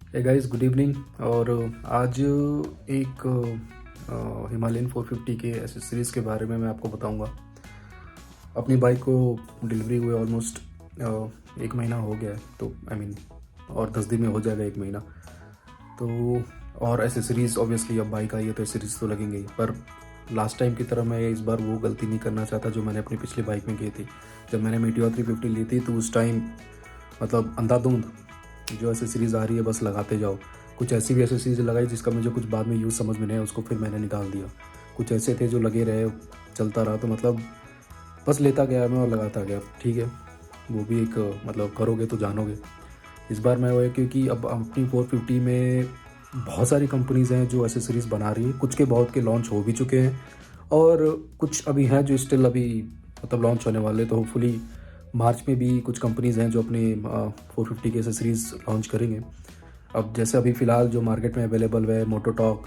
Hey guys, good evening. और आज एक हिमालयन 450 के एसेसरीज़ के बारे में मैं आपको बताऊंगा। अपनी बाइक को डिलीवरी हुए ऑलमोस्ट 1 महीना हो गया है, तो और 10 दिन में हो जाएगा 1 महीना। तो और एसेसरीज़ ऑब्वियसली, अब बाइक आई है तो एसेसरीज़ तो लगेंगे ही, पर लास्ट टाइम की तरह मैं इस बार वो गलती नहीं करना चाहता जो मैंने अपनी पिछली बाइक में की थी। जब मैंने मीटियोर 350 ली थी तो उस टाइम मतलब अंधाधुंध जो एसेसरीज़ आ रही है बस लगाते जाओ। कुछ ऐसी भी एसेसरीज़ लगाई जिसका मुझे कुछ बाद में यूज़ समझ में नहीं आया, उसको फिर मैंने निकाल दिया। कुछ ऐसे थे जो लगे रहे, चलता रहा, तो मतलब बस लेता गया मैं और लगाता गया। ठीक है, वो भी एक मतलब करोगे तो जानोगे। इस बार मैं वो है क्योंकि अब अपनी 450 में बहुत सारी कंपनीज़ हैं जो एसेसरीज़ बना रही हैं। कुछ के बहुत के लॉन्च हो भी चुके हैं और कुछ अभी हैं जो स्टिल अभी मतलब लॉन्च होने वाले। तो होपफुली मार्च में भी कुछ कंपनीज़ हैं जो अपने 450 के एसेसरीज़ लॉन्च करेंगे। अब जैसे अभी फ़िलहाल जो मार्केट में अवेलेबल है, मोटोटॉक,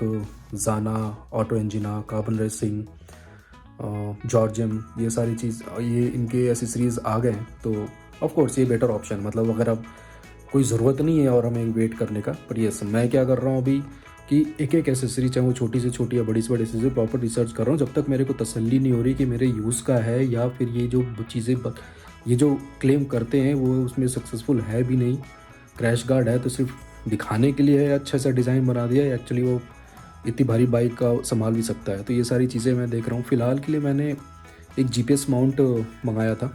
ज़ाना, ऑटो इंजिना, कार्बन रेसिंग, जॉर्जियम, ये सारी चीज़, ये इनके एसेसरीज़ आ गए हैं। तो ऑफ कोर्स ये बेटर ऑप्शन, मतलब अगर अब कोई ज़रूरत नहीं है और हमें वेट करने का। पर यस, मैं क्या कर रहा हूँ अभी कि एक एक एसेसरी, चाहे वो छोटी से छोटी या बड़ी से बड़ी एसेसरी, प्रॉपर रिसर्च कर रहा हूँ जब तक मेरे को तसल्ली नहीं हो रही कि मेरे यूज़ का है या फिर ये जो चीज़ें ये जो क्लेम करते हैं वो उसमें सक्सेसफुल है भी नहीं। क्रैश गार्ड है तो सिर्फ दिखाने के लिए है, अच्छा सा डिज़ाइन बना दिया है, एक्चुअली वो इतनी भारी बाइक का संभाल भी सकता है। तो ये सारी चीज़ें मैं देख रहा हूँ। फ़िलहाल के लिए मैंने एक जीपीएस माउंट मंगाया था।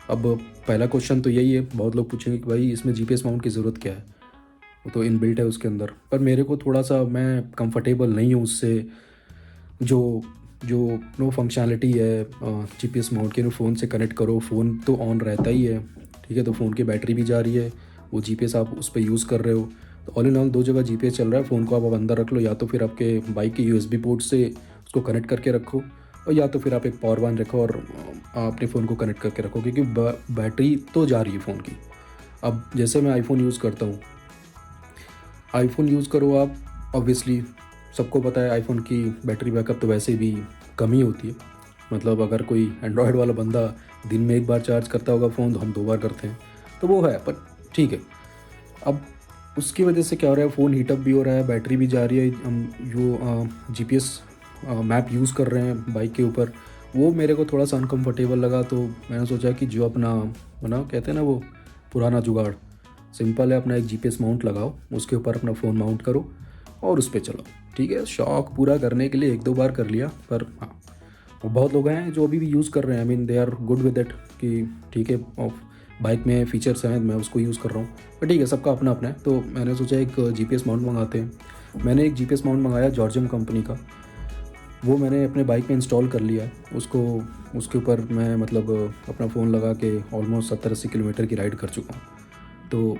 अब पहला क्वेश्चन तो यही है, बहुत लोग पूछेंगे कि भाई इसमें जीपीएस माउंट की ज़रूरत क्या है, वो तो इनबिल्ट है उसके अंदर। पर मेरे को थोड़ा सा, मैं कंफर्टेबल नहीं हूँ उससे। जो जो नो फंक्शनैलिटी है जीपीएस माउंट के, फ़ोन से कनेक्ट करो, फ़ोन तो ऑन रहता ही है, ठीक है, तो फ़ोन की बैटरी भी जा रही है, वो जीपीएस आप उस पर यूज़ कर रहे हो। तो ऑल इन ऑल दो जगह जीपीएस चल रहा है। फ़ोन को आप अंदर रख लो, या तो फिर आपके बाइक के यूएसबी पोर्ट से उसको कनेक्ट करके रखो, और या तो फिर आप एक पावर बैंक रखो और अपने फ़ोन को कनेक्ट करके रखो, क्योंकि बैटरी तो जा रही है फ़ोन की। अब जैसे मैं आईफोन यूज़ करता हूँ, आईफोन यूज़ करो आप, ऑब्वियसली सबको पता है आईफोन की बैटरी बैकअप तो वैसे भी कम ही होती है। मतलब अगर कोई एंड्रॉयड वाला बंदा दिन में एक बार चार्ज करता होगा फ़ोन, तो हम 2 बार करते हैं, तो वो है। पर ठीक है, अब उसकी वजह से क्या हो रहा है, फ़ोन हीटअप भी हो रहा है, बैटरी भी जा रही है। हम जो जीपीएस मैप यूज़ कर रहे हैं बाइक के ऊपर, वो मेरे को थोड़ा सा अनकम्फर्टेबल लगा। तो मैंने सोचा कि जो अपना बना कहते हैं ना, वो पुराना जुगाड़, सिंपल है, अपना एक जीपीएस माउंट लगाओ, उसके ऊपर अपना फ़ोन माउंट करो और उस पर चलो। ठीक है, शौक पूरा करने के लिए 1-2 बार कर लिया। पर हाँ, और बहुत लोग हैं जो अभी भी यूज़ कर रहे हैं, they are good with it कि ठीक है, बाइक में फ़ीचर्स हैं, मैं उसको यूज़ कर रहा हूँ। पर ठीक है, सबका अपना अपना है। तो मैंने सोचा एक जीपीएस माउंट मंगाते हैं। मैंने एक जीपीएस माउंट मंगाया जॉर्जियम कंपनी का। वो मैंने अपने बाइक में इंस्टॉल कर लिया है उसको। उसके ऊपर मैं मतलब अपना फ़ोन लगा के ऑलमोस्ट 70-80 किलोमीटर की राइड कर चुका हूँ। तो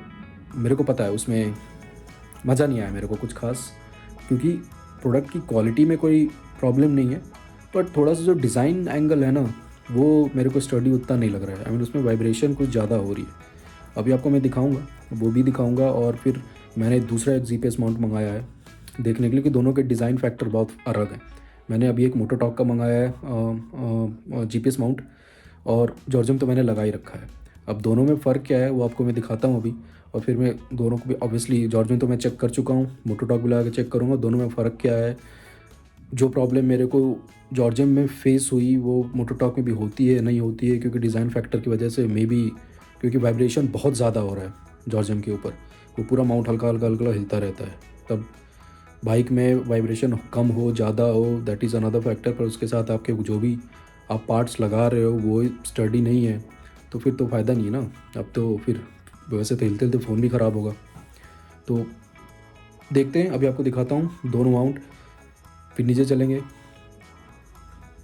मेरे को पता है उसमें मज़ा नहीं आया मेरे को कुछ ख़ास, क्योंकि प्रोडक्ट की क्वालिटी में कोई प्रॉब्लम नहीं है, बट थोड़ा सा जो डिज़ाइन एंगल है ना, वो मेरे को स्टडी उतना नहीं लग रहा है। उसमें वाइब्रेशन कुछ ज़्यादा हो रही है। अभी आपको मैं दिखाऊंगा, वो भी दिखाऊंगा। और फिर मैंने दूसरा एक जीपीएस माउंट मंगाया है देखने के लिए कि दोनों के डिज़ाइन फैक्टर बहुत अलग हैं। मैंने अभी एक मोटोटॉक का मंगाया है जीपीएस माउंट, और जॉर्जियम तो मैंने लगा ही रखा है। अब दोनों में फ़र्क क्या है वो आपको मैं दिखाता हूँ अभी। और फिर मैं दोनों को भी, ऑब्वियसली जॉर्जियम तो मैं चेक कर चुका हूँ, मोटोटॉक भी लगा के चेक करूँगा, दोनों में फ़र्क क्या है। जो प्रॉब्लम मेरे को जॉर्जियम में फेस हुई वो मोटोटॉक में भी होती है नहीं होती है, क्योंकि डिज़ाइन फैक्टर की वजह से मे बी, क्योंकि वाइब्रेशन बहुत ज़्यादा हो रहा है जॉर्जियम के ऊपर, वो पूरा माउंट हल्का हल्का हल्का हिलता रहता है। तब बाइक में वाइब्रेशन कम हो ज़्यादा हो, दैट इज़ अनदर फैक्टर। पर उसके साथ आपके जो भी आप पार्ट्स लगा रहे हो वो स्टडी नहीं है, तो फिर तो फ़ायदा नहीं है ना। अब तो फिर वैसे तो हिलते हिलते फ़ोन भी ख़राब होगा। तो देखते हैं, अभी आपको दिखाता हूँ दोनों माउंट, फिर नीचे चलेंगे।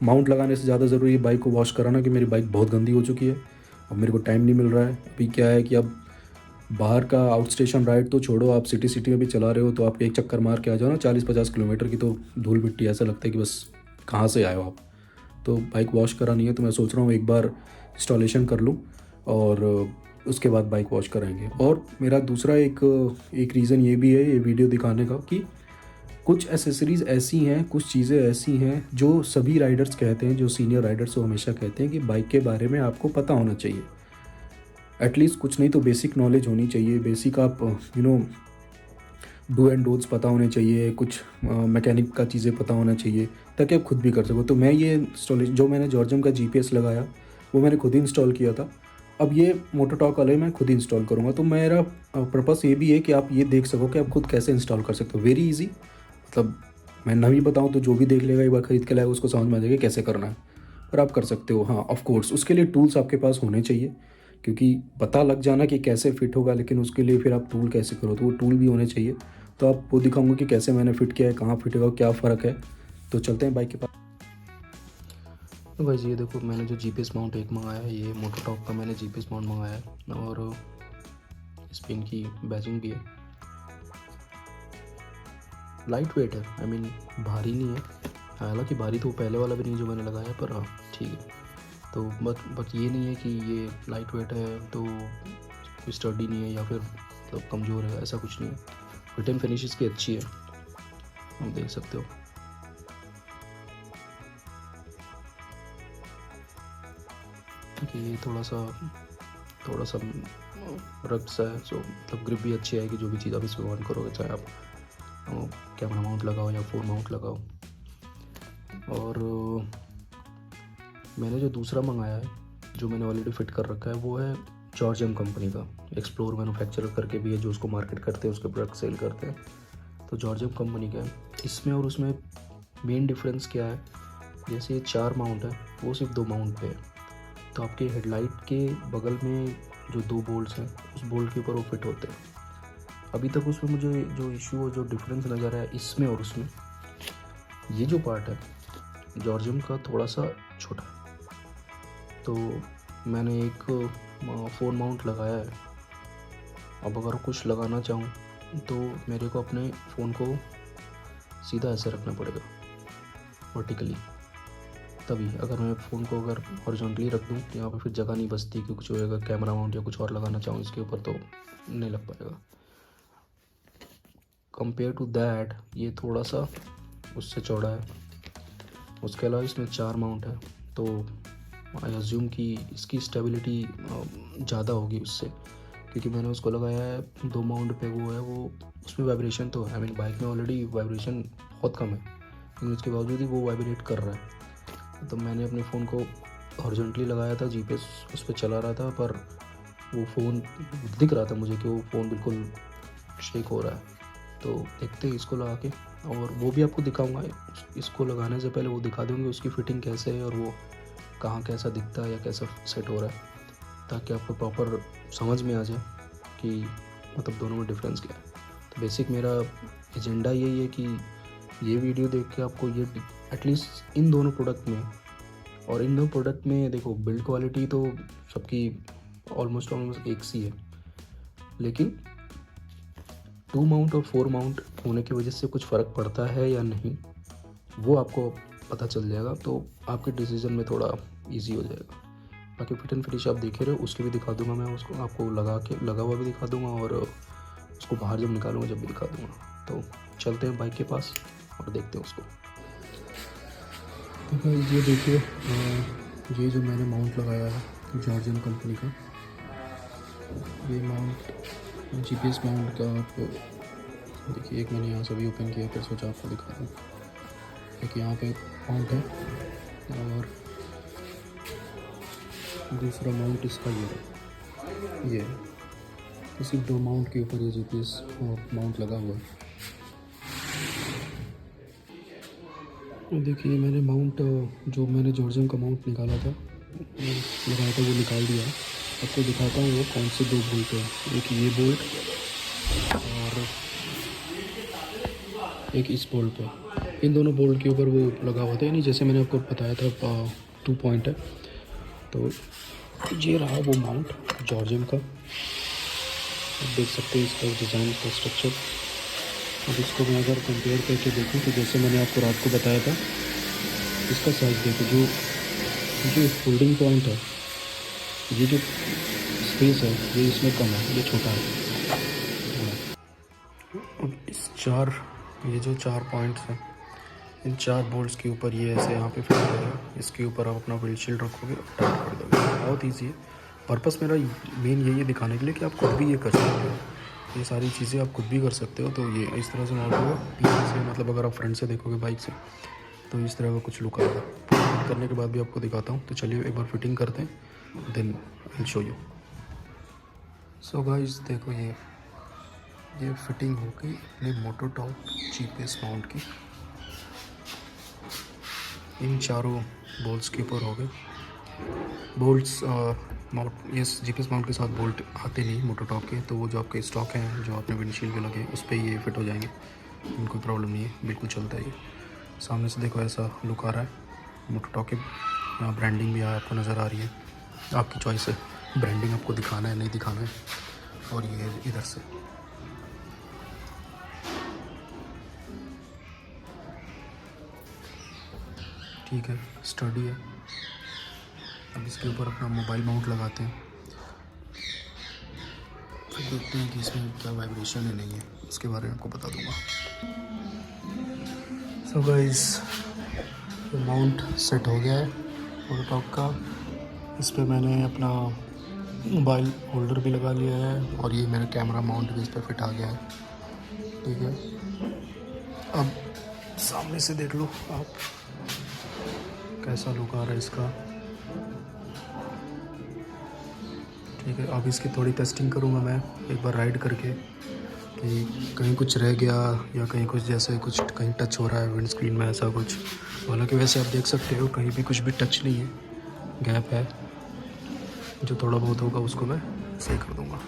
माउंट लगाने से ज़्यादा ज़रूरी है बाइक को वॉश कराना, कि मेरी बाइक बहुत गंदी हो चुकी है। अब मेरे को टाइम नहीं मिल रहा है। अभी क्या है कि अब बाहर का आउट स्टेशन राइड तो छोड़ो, आप सिटी में भी चला रहे हो तो आप एक चक्कर मार के आ जाओ ना 40-50 किलोमीटर की, तो धूल मिट्टी ऐसा लगता है कि बस कहाँ से आए हो आप। तो बाइक वॉश करानी है, तो मैं सोच रहा हूँ एक बार इंस्टॉलेशन कर लूँ और उसके बाद बाइक वॉश कराएंगे। और मेरा दूसरा एक रीज़न ये भी है ये वीडियो दिखाने का, कि कुछ एसेसरीज़ ऐसी हैं, कुछ चीज़ें ऐसी हैं जो सभी राइडर्स कहते हैं, जो सीनियर राइडर्स वो हमेशा कहते हैं कि बाइक के बारे में आपको पता होना चाहिए। एटलीस्ट कुछ नहीं तो बेसिक नॉलेज होनी चाहिए। बेसिक आप डू एंड डोंट्स पता होने चाहिए, कुछ मैकेनिक का चीज़ें पता होना चाहिए, ताकि आप खुद भी कर सको। तो मैं ये इंस्टॉलेशन जो मैंने जॉर्जियम का जीपीएस लगाया वो मैंने खुद ही इंस्टॉल किया था। अब ये मोटोटॉक वाले मैं खुद ही इंस्टॉल करूँगा। तो मेरा पर्पस ये भी है कि आप ये देख सको कि आप खुद कैसे इंस्टॉल कर सकते हो। वेरी इजी, मतलब मैं ना भी बताऊँ तो जो भी देख लेगा, एक बार ख़रीद के लाएगा, उसको समझ में आ जाएगा कैसे करना है। पर आप कर सकते हो। हाँ, ऑफ कोर्स उसके लिए टूल्स आपके पास होने चाहिए, क्योंकि पता लग जाना कि कैसे फ़िट होगा, लेकिन उसके लिए फिर आप टूल कैसे करो, तो वो टूल भी होने चाहिए। तो आप वो दिखाऊंगा कि कैसे मैंने फ़िट किया है, कहाँ फिट होगा, क्या फ़र्क है। तो चलते हैं बाइक के पास। तो भाई ये देखो, मैंने जो जीपीएस माउंट एक मंगाया है, ये मोटोटॉक का मैंने जीपीएस माउंट मंगाया है, और इस पिन की बैजिंग भी है। लाइट वेट है, आई मीन भारी नहीं है। हालांकि भारी तो पहले वाला भी नहीं जो मैंने लगाया, पर हाँ ठीक है। तो बट ये नहीं है कि ये लाइट वेट है तो स्टडी नहीं है या फिर मतलब कमज़ोर है, ऐसा कुछ नहीं है। फिट एंड फिनिश इसकी अच्छी है, आप देख सकते हो। कि ये थोड़ा सा रक्त सा है, सो मतलब ग्रिप भी अच्छी आएगी जो भी चीज़ आप इसमें ऑन करोगे, चाहे आप कैमरा माउंट लगाओ या फ़ोन माउंट लगाओ। और मैंने जो दूसरा मंगाया है, जो मैंने ऑलरेडी फिट कर रखा है, वो है जॉर्जियम कंपनी का। एक्सप्लोर मैन्युफैक्चरर करके भी है, जो उसको मार्केट करते हैं, उसके प्रोडक्ट सेल करते हैं। तो जॉर्जियम कंपनी का है। इसमें और उसमें मेन डिफरेंस क्या है, जैसे ये 4 माउंट है, वो सिर्फ 2 माउंट पे है। तो आपके हेडलाइट के बगल में जो 2 बोल्ट्स हैं, उस बोल्ट के ऊपर वो फिट होते हैं। अभी तक उसमें मुझे जो इशू और जो डिफरेंस नज़र आया इसमें और उसमें, ये जो पार्ट है जॉर्जियम का थोड़ा सा छोटा है। तो मैंने एक फ़ोन माउंट लगाया है। अब अगर कुछ लगाना चाहूँ तो मेरे को अपने फ़ोन को सीधा ऐसे रखना पड़ेगा, वर्टिकली। तभी अगर मैं फ़ोन को अगर हॉरिजॉन्टली रख दूँ तो यहाँ पे फिर जगह नहीं बचती कि कुछ होएगा, कैमरा माउंट या कुछ और लगाना चाहूँ इसके ऊपर तो नहीं लग पाएगा। कंपेयर टू दैट ये थोड़ा सा उससे चौड़ा है। उसके अलावा इसमें 4 माउंट है, तो आई अज्यूम कि इसकी स्टेबिलिटी ज़्यादा होगी उससे, क्योंकि मैंने उसको लगाया है 2 माउंट पे। वो है वो उसमें वाइब्रेशन तो है, आई मीन बाइक में ऑलरेडी वाइब्रेशन बहुत कम है, लेकिन उसके बावजूद ही वो वाइब्रेट कर रहा है। तो मैंने अपने फ़ोन को हॉरिजॉन्टली लगाया था, जीपीएस उस पर चला रहा था, पर वो फ़ोन दिख रहा था मुझे कि वो फ़ोन बिल्कुल शेक हो रहा है। तो देखते हैं इसको लगा के, और वो भी आपको दिखाऊंगा। इसको लगाने से पहले वो दिखा दूँगी उसकी फ़िटिंग कैसे है और वो कहाँ कैसा दिखता है या कैसा सेट हो रहा है, ताकि आपको प्रॉपर समझ में आ जाए कि मतलब दोनों में डिफरेंस क्या है। तो बेसिक मेरा एजेंडा यही है कि ये वीडियो देख के आपको ये एटलीस्ट इन दोनों प्रोडक्ट में, और इन दोनों प्रोडक्ट में देखो बिल्ड क्वालिटी तो सबकी ऑलमोस्ट एक सी है, लेकिन 2 माउंट और 4 माउंट होने की वजह से कुछ फ़र्क पड़ता है या नहीं, वो आपको पता चल जाएगा। तो आपके डिसीजन में थोड़ा इजी हो जाएगा। बाकी फिट एंड फिनिश आप देखे रहे हो, उसकी भी दिखा दूंगा मैं, उसको आपको लगा हुआ भी दिखा दूंगा, और उसको बाहर जब निकालूंगा जब भी दिखा दूंगा। तो चलते हैं बाइक के पास और देखते हैं उसको। तो ये देखिए, ये जो मैंने माउंट लगाया है जॉर्जियन कंपनी का, ये माउंट जीपीएस माउंट का आप देखिए। एक मैंने यहाँ से भी ओपन किया, फिर सोचा आपको दिखा दूँ। एक यहाँ पे माउंट है, और दूसरा माउंट इसका ये है। तो सिर्फ 2 माउंट के ऊपर ये जीपीएस माउंट लगा हुआ है। देखिए मैंने माउंट जो मैंने जॉर्जियम का माउंट निकाला था, लगाया था, वो निकाल दिया है। आपको दिखाता हूँ वो कौन से 2 बोल्ट है। एक ये बोल्ट और एक इस बोल्ट पे। इन दोनों बोल्ट के ऊपर वो लगा हुआ था, यानी जैसे मैंने आपको बताया था 2 पॉइंट है। तो ये रहा वो माउंट जॉर्जियम का, आप देख सकते हैं इसका डिज़ाइन का स्ट्रक्चर। अब इसको मैं अगर कंपेयर करके देखूं तो जैसे मैंने आपको रात को बताया था, इसका साइज़ देखो, जो फोल्डिंग पॉइंट है, ये जो स्पेस है ये इसमें कम है, ये छोटा है। अब ये जो 4 पॉइंट्स हैं, इन 4 बोल्ट्स के ऊपर ये ऐसे यहाँ पे फिट करेगा। इसके ऊपर आप अपना विंडशील्ड रखोगे और टाइट कर दोगे। बहुत ईजी है। पर्पस मेरा मेन यही है दिखाने के लिए कि आप खुद भी ये कर सकते हो। ये सारी चीज़ें आप खुद भी कर सकते हो। तो ये इस तरह से माउंट होगा पीछे से, मतलब अगर आप फ्रंट से देखोगे बाइक से तो इस तरह का कुछ लुक आएगा। फिट करने के बाद भी आपको दिखाता हूँ। तो चलिए एक बार फिटिंग करते हैं, then I show you. So guys देखो, ये फिटिंग हो गई अपने मोटो टॉप जीपीएस माउंट की। इन चारों बोल्ट्स के ऊपर हो गए बोल्ट्स। माउंट ये जीपीएस माउंट के साथ बोल्ट आते नहीं मोटो टॉप के, तो वो जो आपके स्टॉक हैं जो आपने विंडशील्ड पे लगे उस पर ये फिट हो जाएंगे। कोई प्रॉब्लम नहीं है, बिल्कुल चलता है ये। सामने से देखो ऐसा लुक आ रहा है मोटो टॉप के। यहाँ ब्रांडिंग भी आपको नज़र आ रही है, आपकी चॉइस है ब्रांडिंग आपको दिखाना है नहीं दिखाना है। और ये इधर से ठीक है, स्टडी है। अब इसके ऊपर अपना मोबाइल माउंट लगाते हैं, फिर देखते हैं कि इसमें क्या वाइब्रेशन है नहीं है, इसके बारे में आपको बता दूंगा। सो गाइस, माउंट सेट हो गया है मोटो टॉप का। इस पर मैंने अपना मोबाइल होल्डर भी लगा लिया है और ये मेरा कैमरा माउंट भी इस पर फिट आ गया है। ठीक है, अब सामने से देख लो आप कैसा लुक आ रहा है इसका। ठीक है, अब इसकी थोड़ी टेस्टिंग करूँगा मैं एक बार राइड करके कि कहीं कुछ रह गया या कहीं कुछ जैसे कुछ कहीं टच हो रहा है विंड स्क्रीन में ऐसा कुछ। हालांकि वैसे आप देख सकते हो कहीं भी कुछ भी टच नहीं है, गैप है। जो थोड़ा बहुत होगा उसको मैं सही कर दूँगा।